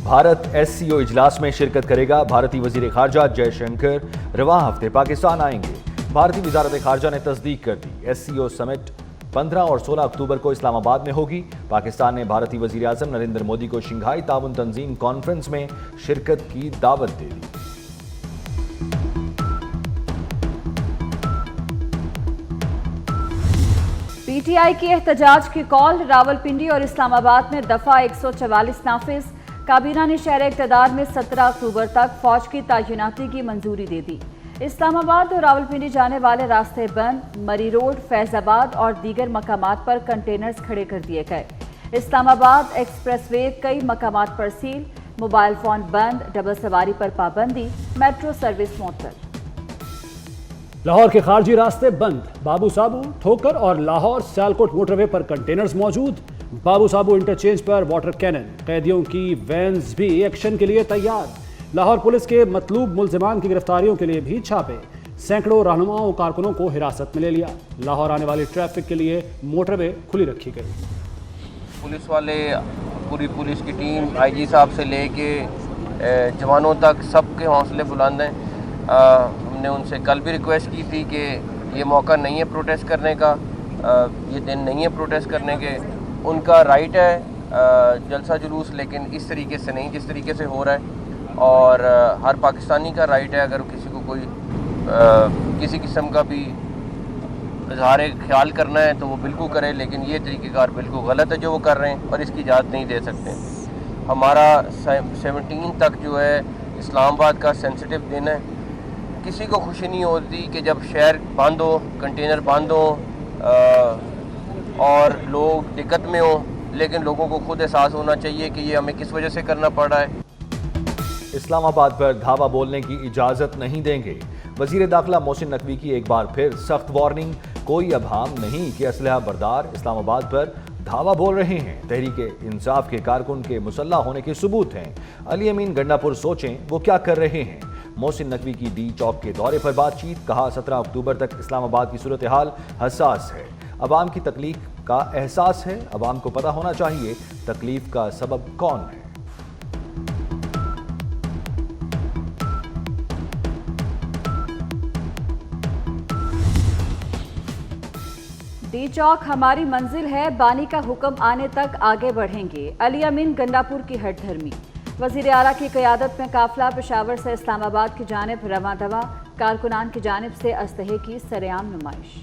Bharat SCO اجلاس میں شرکت کرے گا۔ بھارتی وزیر خارجہ جے شنکر رواں ہفتے پاکستان آئیں گے۔ بھارتی وزارت خارجہ نے تصدیق کر دی، SCO سمٹ 15 اور 16 اکتوبر کو اسلام آباد میں ہوگی۔ پاکستان نے بھارتی وزیر اعظم نریندر مودی کو شنگھائی تعاون تنظیم کانفرنس میں شرکت کی دعوت دے دی۔ PTI کی احتجاج کی کال، راولپنڈی اور اسلام آباد میں دفعہ 144 نافذ۔ کابینہ نے شہر اقتدار میں 17 اکتوبر تک فوج کی تعیناتی کی منظوری دے دی۔ اسلام آباد اور راولپنڈی جانے والے راستے بند، مری روڈ، فیض آباد اور دیگر مقامات پر کنٹینرز کھڑے کر دیے گئے۔ اسلام آباد ایکسپریس وے کئی مقامات پر سیل، موبائل فون بند، ڈبل سواری پر پابندی، میٹرو سروس معطل۔ لاہور کے خارجی راستے بند، بابو صابو، ٹھوکر اور لاہور سیالکوٹ موٹر وے پر کنٹینرز موجود۔ بابو صابو انٹرچینج پر واٹر کینن، قیدیوں کی وینز بھی ایکشن کے لیے تیار۔ لاہور پولیس کے مطلوب ملزمان کی گرفتاریوں کے لیے بھی چھاپے، سینکڑوں رہنماؤں کارکنوں کو حراست میں لے لیا۔ لاہور آنے والی ٹریفک کے لیے موٹر وے کھلی رکھی گئی۔ پولیس والے، پوری پولیس کی ٹیم IG صاحب سے لے کے جوانوں تک سب کے حوصلے بلند ہیں۔ ہم نے ان سے کل بھی ریکویسٹ کی تھی کہ یہ موقع نہیں ہے پروٹیسٹ کرنے کا، یہ دن نہیں ہے پروٹیسٹ کرنے کے، ان کا رائٹ ہے جلسہ جلوس، لیکن اس طریقے سے نہیں جس طریقے سے ہو رہا ہے۔ اور ہر پاکستانی کا رائٹ ہے، اگر کسی کو کوئی کسی قسم کا بھی اظہار خیال کرنا ہے تو وہ بالکل کرے، لیکن یہ طریقہ کار بالکل غلط ہے جو وہ کر رہے ہیں اور اس کی اجازت نہیں دے سکتے۔ ہمارا 17 تک جو ہے اسلام آباد کا سینسٹیو دن ہے۔ کسی کو خوشی نہیں ہوتی کہ جب شہر بند ہو، کنٹینر بند ہو اور لوگ دقت میں ہوں، لیکن لوگوں کو خود احساس ہونا چاہیے کہ یہ ہمیں کس وجہ سے کرنا پڑ رہا ہے۔ اسلام آباد پر دھاوا بولنے کی اجازت نہیں دیں گے۔ وزیر داخلہ محسن نقوی کی ایک بار پھر سخت وارننگ، کوئی ابہام نہیں کہ اسلحہ بردار اسلام آباد پر دھاوا بول رہے ہیں۔ تحریک انصاف کے کارکن کے مسلح ہونے کے ثبوت ہیں۔ علی امین گنڈا پور سوچیں وہ کیا کر رہے ہیں۔ محسن نقوی کی ڈی چوک کے دورے پر بات چیت، کہا 17 اکتوبر تک اسلام آباد کی صورتحال حساس ہے، عوام کی تکلیف کا احساس ہے، عوام کو پتہ ہونا چاہیے تکلیف کا سبب کون ہے۔ ڈی چوک ہماری منزل ہے، بانی کا حکم آنے تک آگے بڑھیں گے، علی امین گنڈا پور کی ہٹ دھرمی۔ وزیر اعلیٰ کی قیادت میں قافلہ پشاور سے اسلام آباد کی جانب رواں دواں، کارکنان کی جانب سے اسلحے کی سرعام نمائش۔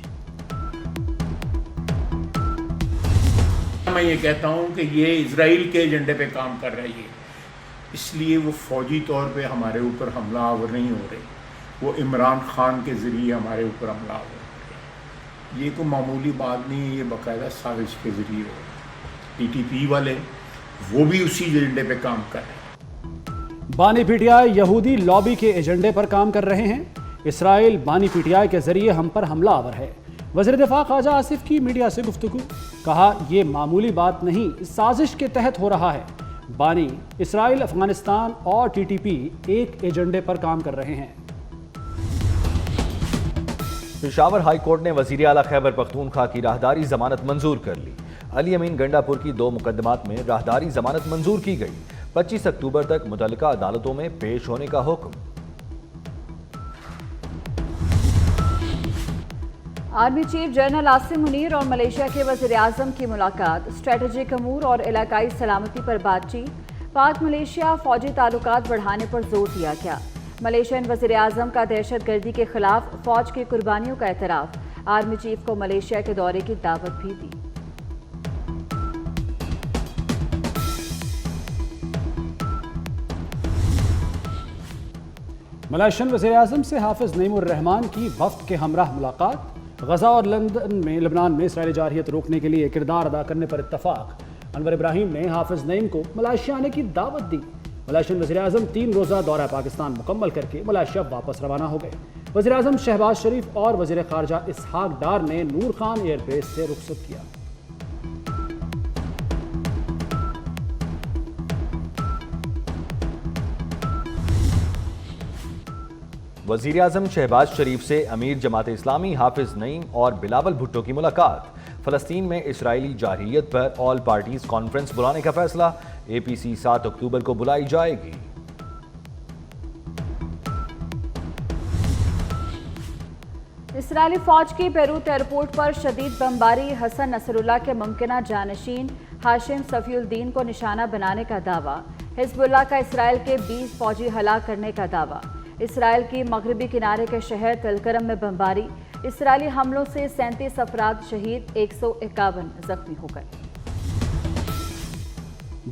میں یہ کہتا ہوں کہ یہ اسرائیل کے ایجنڈے پہ کام کر رہی ہے، اس لیے وہ فوجی طور پہ ہمارے اوپر حملہ آور نہیں ہو رہے، وہ عمران خان کے ذریعے ہمارے اوپر حملہ آور ہو رہے۔ یہ کوئی معمولی بات نہیں ہے، یہ باقاعدہ سازش کے ذریعے ہو رہا ہے۔ PTP والے وہ بھی اسی ایجنڈے پہ کام کر رہے ہیں۔ بانی PTI یہودی لابی کے ایجنڈے پر کام کر رہے ہیں۔ اسرائیل بانی PTI کے ذریعے ہم پر حملہ آور ہے۔ وزیر دفاع خواجہ آصف کی میڈیا سے گفتگو، کہا یہ معمولی بات نہیں، سازش کے تحت ہو رہا ہے۔ بانی، اسرائیل، افغانستان اور TTP ایک ایجنڈے پر کام کر رہے ہیں۔ پشاور ہائی کورٹ نے وزیر اعلیٰ خیبر پختونخوا کی راہداری ضمانت منظور کر لی۔ علی امین گنڈا پور کی 2 مقدمات میں راہداری ضمانت منظور کی گئی۔ 25 اکتوبر تک متعلقہ عدالتوں میں پیش ہونے کا حکم۔ Army chief general Asim Munir اور ملیشیا کے وزیر اعظم کی ملاقات، اسٹریٹجک امور اور علاقائی سلامتی پر بات چیت، پاک ملیشیا فوجی تعلقات بڑھانے پر زور دیا گیا۔ ملیشین وزیر اعظم کا دہشت گردی کے خلاف فوج کی قربانیوں کا اعتراف، آرمی چیف کو ملیشیا کے دورے کی دعوت بھی دی۔ ملائیشین وزیر اعظم سے حافظ نعیم الرحمان کی وفد کے ہمراہ ملاقات، غزہ اور لبنان میں اسرائیلی جارحیت روکنے کے لیے کردار ادا کرنے پر اتفاق۔ انور ابراہیم نے حافظ نعیم کو ملائیشیا آنے کی دعوت دی۔ ملائیشین وزیر اعظم 3 روزہ دورہ پاکستان مکمل کر کے ملائیشیا واپس روانہ ہو گئے۔ وزیر اعظم شہباز شریف اور وزیر خارجہ اسحاق ڈار نے نور خان ایئر بیس سے رخصت کیا۔ وزیر اعظم شہباز شریف سے امیر جماعت اسلامی حافظ نعیم اور بلاول بھٹو کی ملاقات۔ فلسطین میں اسرائیلی جارحیت پر آل پارٹیز کانفرنس بلانے کا فیصلہ، APC 7 अक्टूबर को बुलाई जाएगी। इसराइली फौज की बेरूत एयरपोर्ट पर शदीद बमबारी, हसन नसरुल्लाह के मुमकिना जानशीन हाशिम सफीउद्दीन को निशाना बनाने का दावा, हिजबुल्लाह का इसराइल के 20 फौजी हलाक करने का दावा, इसराइल की मगरबी किनारे के शहर तलकरम में बमबारी, इसराइली हमलों से 37 अफराद शहीद, 151 जख्मी हो गए।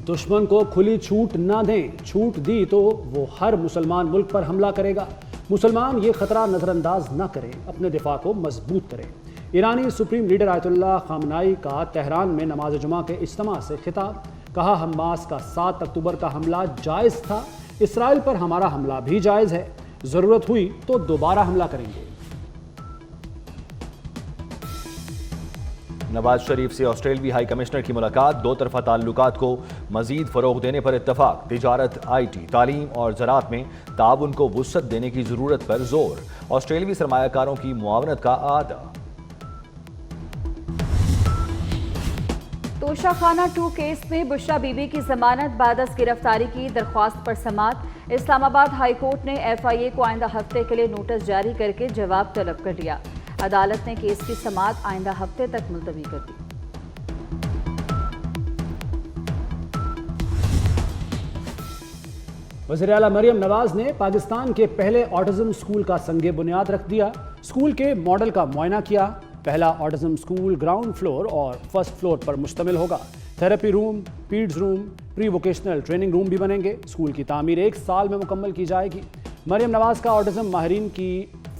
दुश्मन को खुली छूट ना दें, छूट दी तो वो हर मुसलमान मुल्क पर हमला करेगा। मुसलमान ये खतरा नज़रअंदाज न करें, अपने दिफा को मजबूत करें। ईरानी सुप्रीम लीडर आयतुल्लाह खामनाई का तेहरान में नमाज जुमा के इज्तिमा से खिताब, कहा हमास का 7 अक्टूबर का हमला जायज़ था, इसराइल पर हमारा हमला भी जायज़ है, ज़रूरत हुई तो दोबारा हमला करेंगे। नवाज शरीफ से ऑस्ट्रेलवी हाई कमिश्नर की मुलाकात, दो तरफा ताल्लुकात को मजीद फरोग देने पर इत्तफाक, तिजारत, IT, तालीम और ज़राअत में ताउन को वुसअत देने की ज़रूरत पर जोर, ऑस्ट्रेलवी सरमायाकारों की मुआवनत का आदा। तोशाखाना 2 केस में बुशरा बीबी की जमानत बादस गिरफ्तारी की दरख्वास्त पर समात, इस्लामाबाद हाई कोर्ट ने FIA को आइंदा हफ्ते के लिए नोटिस जारी करके जवाब तलब कर लिया। अदालत ने केस की समाअत आइंदा हफ्ते तक मुलतवी कर दी। वज़ीर आला मरियम नवाज ने पाकिस्तान के पहले ऑटिज्म स्कूल का संगे बुनियाद रख दिया, स्कूल के मॉडल का मुआयना किया। पहला ऑटिज्म स्कूल ग्राउंड फ्लोर और फर्स्ट फ्लोर पर मुश्तमिल होगा। Therapy room, पीड्स room, pre vocational training room भी बनेंगे। स्कूल की तामीर 1 साल में मुकम्मल की जाएगी। मरियम नवाज का ऑटिज्म माहिरीन की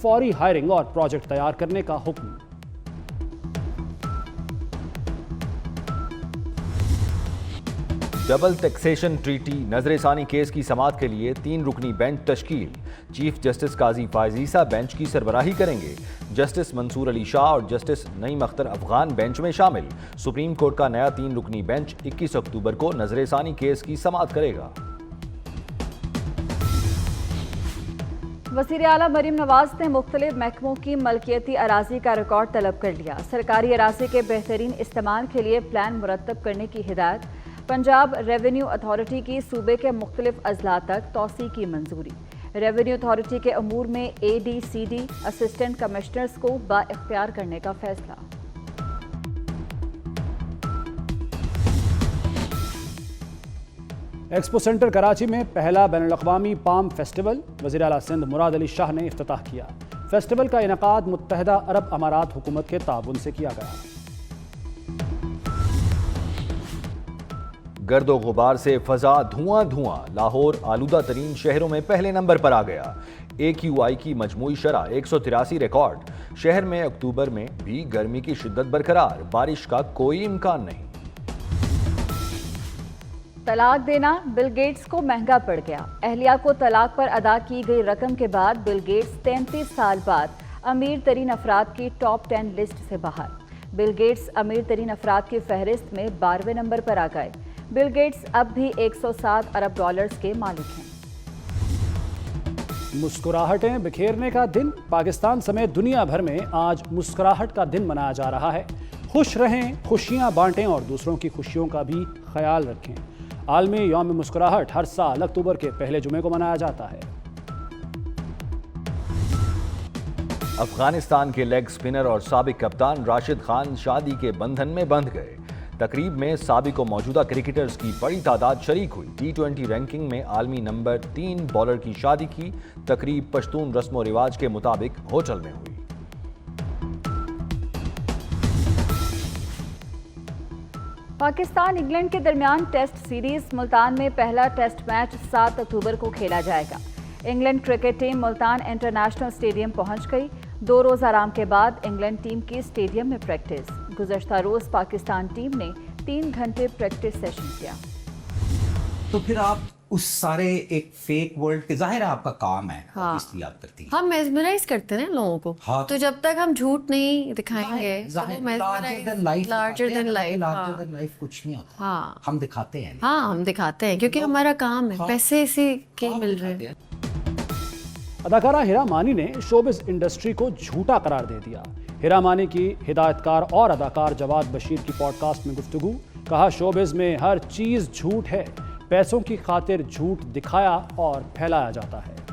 फौरी हायरिंग और प्रोजेक्ट तैयार करने का हुक्म। डबल टैक्सेशन ट्रीटी नजरसानी केस की समाअत के लिए 3 रुकनी बेंच तश्कील, चीफ जस्टिस काजी फायजीसा बेंच की सरबराही करेंगे। जस्टिस मंसूर अली शाह और जस्टिस नईम अख्तर अफगान बेंच में शामिल। सुप्रीम कोर्ट का नया 3 रुकनी बेंच 21 अक्टूबर को नजरसानी केस की समाअत करेगा। वज़ीर आला मरियम नवाज ने मुख्तलिफ महकमों की मलकियती अराजी का रिकॉर्ड तलब कर लिया। सरकारी अराजी के बेहतरीन इस्तेमाल के लिए प्लान मुरतब करने की हिदायत। पंजाब रेवेन्यू अथॉरिटी की सूबे के मुख्तलिफ अजला तक तोसी की मंजूरी। रेवेन्यू अथॉरिटी के अमूर में AD/CD असिस्टेंट कमिश्नर्स को बाइख्तियार करने का फैसला। एक्सपो सेंटर कराची में पहला बैनुल-अक़वामी पाम फेस्टिवल, वज़ीर आला सिंध मुराद अली शाह ने इफ्तिताह किया। फेस्टिवल का इनेकाद मुत्तहिदा अरब अमारात हुकूमत के ताउन से किया गया। गर्दो गुबार से फजा धुआं धुआं, लाहौर आलूदा तरीन शहरों में पहले नंबर पर आ गया। AQI की मजमूई शरह 183 रिकॉर्ड। शहर में अक्टूबर में भी गर्मी की शिद्दत बरकरार, बारिश का कोई इम्कान नहीं। तलाक देना बिल गेट्स को महंगा पड़ गया। अहलिया को तलाक पर अदा की गई रकम के बाद बिल गेट्स 33 साल बाद अमीर तरीन अफराद की टॉप 10 लिस्ट से बाहर। बिल गेट्स अमीर तरीन अफराद की फहरिस्त में 12वें नंबर पर आ गए। बिल गेट्स अब भी 107 अरब डॉलर्स के मालिक हैं। मुस्कुराहटें बिखेरने का दिन, पाकिस्तान समेत दुनिया भर में आज मुस्कुराहट का दिन मनाया जा रहा है। खुश रहें, खुशियां बांटें और दूसरों की खुशियों का भी ख्याल रखें। आलमी यौम मुस्कुराहट हर साल अक्टूबर के पहले जुमे को मनाया जाता है। अफगानिस्तान के लेग स्पिनर और साबिक कप्तान राशिद खान शादी के बंधन में बंध गए। तकरीब में साबिक और मौजूदा क्रिकेटर्स की बड़ी तादाद शरीक हुई। T20 रैंकिंग में आलमी नंबर 3 बॉलर की शादी की तकरीब पश्तून रस्म और रिवाज के मुताबिक होटल में हुई। पाकिस्तान इंग्लैंड के दरमियान टेस्ट सीरीज मुल्तान में पहला टेस्ट मैच 7 अक्टूबर को खेला जाएगा। England cricket team Multan international stadium पहुंच गई। 2 रोज़ आराम के बाद इंग्लैंड टीम की स्टेडियम में प्रैक्टिस। गुज़श्ता रोज़ पाकिस्तान टीम ने 3 घंटे प्रैक्टिस सेशन किया। तो फिर आप उस सारे एक फेक वर्ल्ड के, जाहिर है आपका काम है, हाँ, इसलिए आप करती हैं। हम मेस्मराइज करते हैं लोगों को। हाँ, तो जब तक हम झूठ नहीं दिखाएंगे, लार्जर देन लाइफ कुछ नहीं होता। हाँ, हम दिखाते हैं। हाँ, हम दिखाते हैं क्योंकि हमारा काम है। पैसे इसी के मिल रहे हैं। अदाकारा हिरा मानी ने शोबिज़ इंडस्ट्री को झूठा करार दे दिया। हिरा मानी की हिदायतकार और अदाकार जवाद बशीर की पॉडकास्ट में गुफ्तगू, कहा शोबिज़ में हर चीज़ झूठ है। पैसों की खातिर झूठ दिखाया और फैलाया जाता है।